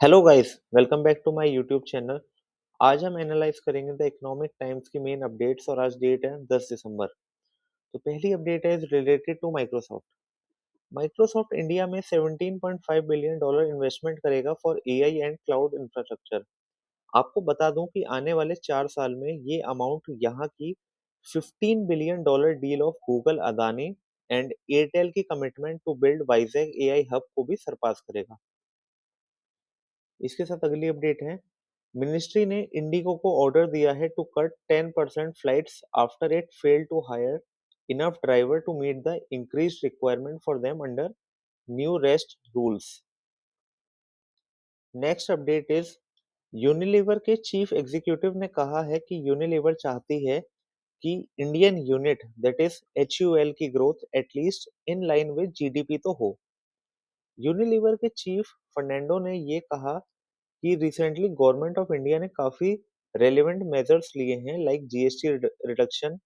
Hello guys, welcome back to my YouTube channel. आज हम analyse करेंगे द इकोनॉमिक टाइम्स की मेन अपडेट्स और आज डेट है 10 दिसंबर। तो पहली अपडेट है related to Microsoft. Microsoft India में 17.5 बिलियन डॉलर इन्वेस्टमेंट करेगा for AI and cloud infrastructure. आपको बता दूं कि आने वाले 4 साल में ये अमाउंट यहाँ की 15 billion dollar deal of Google, Adani and Airtel की commitment to build Vizag AI hub को भी सरपास करेगा। इसके साथ अगली अपडेट है, मिनिस्ट्री ने इंडिगो को ऑर्डर दिया है to cut 10% flights after it failed to hire enough driver to meet the increased requirement for them under new rest rules. Next update is, Unilever के चीफ एग्जीक्यूटिव ने कहा है कि यूनिलीवर चाहती है कि Indian unit that is HUL की growth at least in line with GDP तो हो। यूनिलीवर के चीफ फर्नांडो ने ये कहा कि रिसेंटली गवर्नमेंट ऑफ इंडिया ने काफी रेलेवेंट मेजर्स लिए हैं like GST reduction,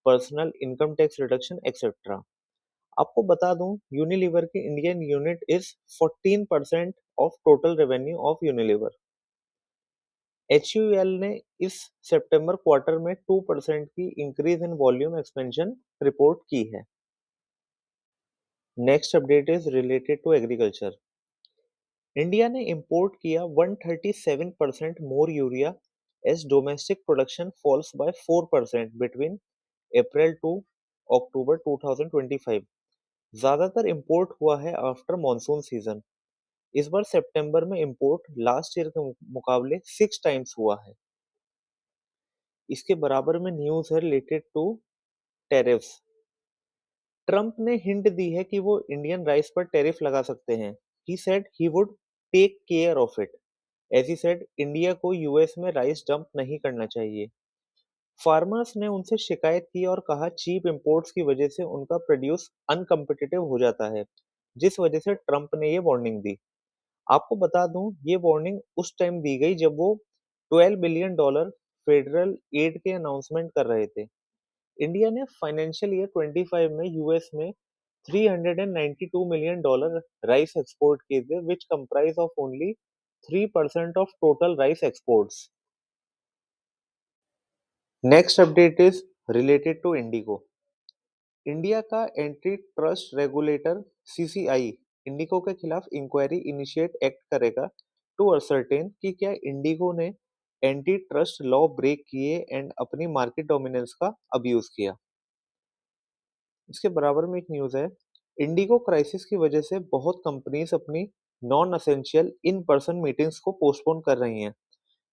personal income tax reduction etcetera. आपको बता दूं, यूनिलीवर की Indian unit is 14% of total revenue of Unilever. HUL ने इस सितंबर क्वार्टर में 2% की increase in volume expansion report की है। Next update is related to agriculture. India ने इंपोर्ट किया 137% more urea as domestic production falls by 4% between April to October 2025। ज्यादातर इंपोर्ट हुआ है आफ्टर मॉनसून सीजन। इस बार सितंबर में इंपोर्ट लास्ट ईयर के मुकाबले 6 टाइम्स हुआ है। इसके बराबर में न्यूज है रिलेटेड टू टेरिफ्स। ट्रंप ने हिंट दी है कि वो इंडियन राइस पर टैरिफ लगा सकते हैं। He said he would take care of it. As he said, India को यूएस में राइस डंप नहीं करना चाहिए। फार्मर्स ने उनसे शिकायत की और कहा चीप इंपोर्ट्स की वजह से उनका प्रोड्यूस अनकम्पिटिटिव हो जाता है, जिस वजह से ट्रंप ने ये वार्निंग दी। आपको बता दूं, ये वार्निंग उस टाइम दी गई जब वो 12 बिलियन डॉलर फेडरल एड के अनाउंसमेंट कर रहे थे। इंडिया ने फाइनेंशियल ईयर 25 में यूएस में 392 मिलियन डॉलर राइस एक्सपोर्ट किए थे, which comprise of only 3% of total rice exports. Next update is related to IndiGo. India का anti trust regulator CCI IndiGo के खिलाफ इंक्वायरी इनिशिएट एक्ट करेगा to ascertain कि क्या इंडिगो ने एंटी ट्रस्ट लॉ ब्रेक किए एंड अपनी market dominance का अब्यूज किया। इसके बराबर में एक न्यूज है, इंडिगो क्राइसिस की वजह से बहुत कंपनीज अपनी non essential in person meetings को पोस्टपोन कर रही हैं।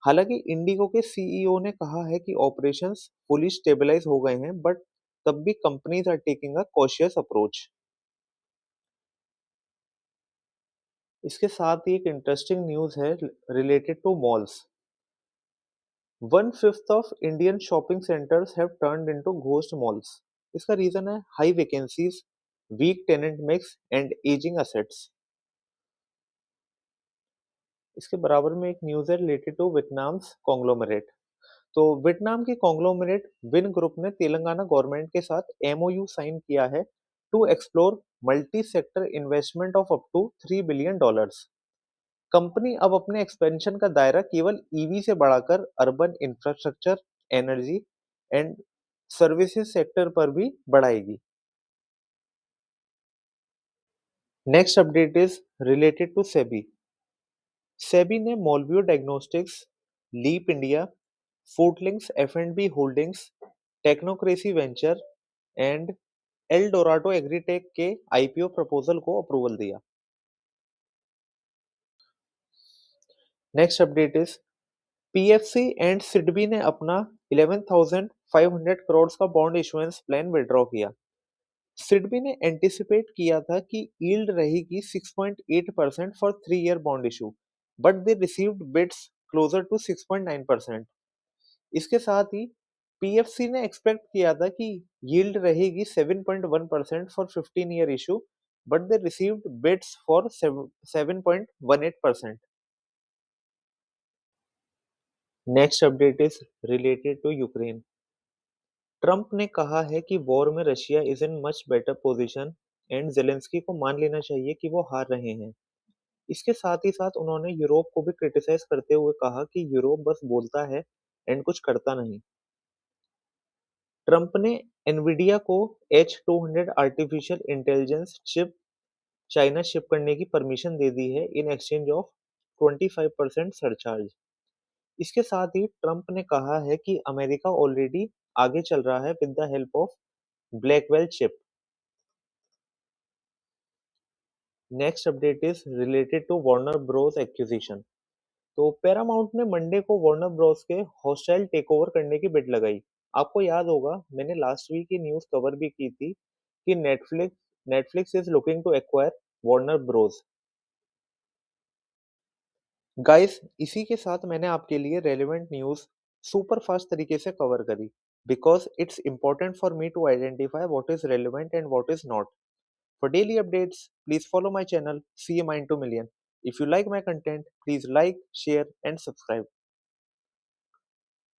हालांकि इंडिगो के सीईओ ने कहा है कि ऑपरेशंस फुली स्टेबलाइज हो गए हैं, बट तब भी companies are taking a cautious approach. इसके साथ ही एक इंटरेस्टिंग न्यूज है related to malls. 1/5 of Indian shopping centres have turned into ghost malls. इसका रीजन है high vacancies, weak tenant mix and ageing assets. इसके बराबर में एक न्यूज है रिलेटेड टू वियतनाम्स कॉन्ग्लोमरेट। तो वियतनाम की कॉन्ग्लोमरेट विन ग्रुप ने तेलंगाना गवर्नमेंट के साथ एमओयू साइन किया है to explore multi sector investment of up to $3 billion. Company अब अपने एक्सपेंशन का दायरा केवल ईवी से बढ़ाकर urban infrastructure, energy and services sector पर भी बढ़ाएगी। Next update is related to SEBI. SEBI ने Molbio diagnostics, leap India, Foodlinks एफ&बी holdings, technocracy venture and El Dorado agritech के आईपीओ प्रपोजल को अप्रूवल दिया। Next update is, PFC and SIDBI ने अपना 11,500 करोड़ का बॉन्ड इशुएंस प्लान विड्रॉ किया। सिडबी ने एंटिसिपेट किया था कि यील्ड रहेगी 6.8% for 3 year bond issue, but they received bids closer to 6.9%। इसके साथ ही पीएफसी ने एक्सपेक्ट किया था कि यील्ड रहेगी 7.1% for 15 year issue, but they received bids for 7.18%। Next update is related to Ukraine. Trump ने कहा है कि वॉर में Russia is in much better position and Zelensky को मान लेना चाहिए कि वो हार रहे हैं। इसके साथ ही साथ उन्होंने यूरोप को भी क्रिटिसाइज करते हुए कहा कि यूरोप बस बोलता है एंड कुछ करता नहीं। ट्रंप ने एनवीडिया को H200 artificial intelligence chip China ship करने की परमिशन दे दी है इन एक्सचेंज ऑफ 25% सरचार्ज। इसके साथ ही ट्रंप ने कहा है कि अमेरिका ऑलरेडी आगे चल रहा है with the help of Blackwell chip. Next update is related to Warner Bros acquisition. तो पैरामाउंट ने मंडे को वार्नर ब्रोस के हॉस्टाइल टेकओवर करने की बिड लगाई। आपको याद होगा मैंने लास्ट वीक की न्यूज़ कवर भी की थी कि Netflix is looking to acquire Warner Bros. Guys इसी के साथ मैंने आपके लिए रेलेवेंट न्यूज़ सुपर फास्ट तरीके से कवर करी because it's important for me to identify what is relevant and what is not. For daily updates, please follow my channel CMI into Million. If you like my content, please like, share, and subscribe.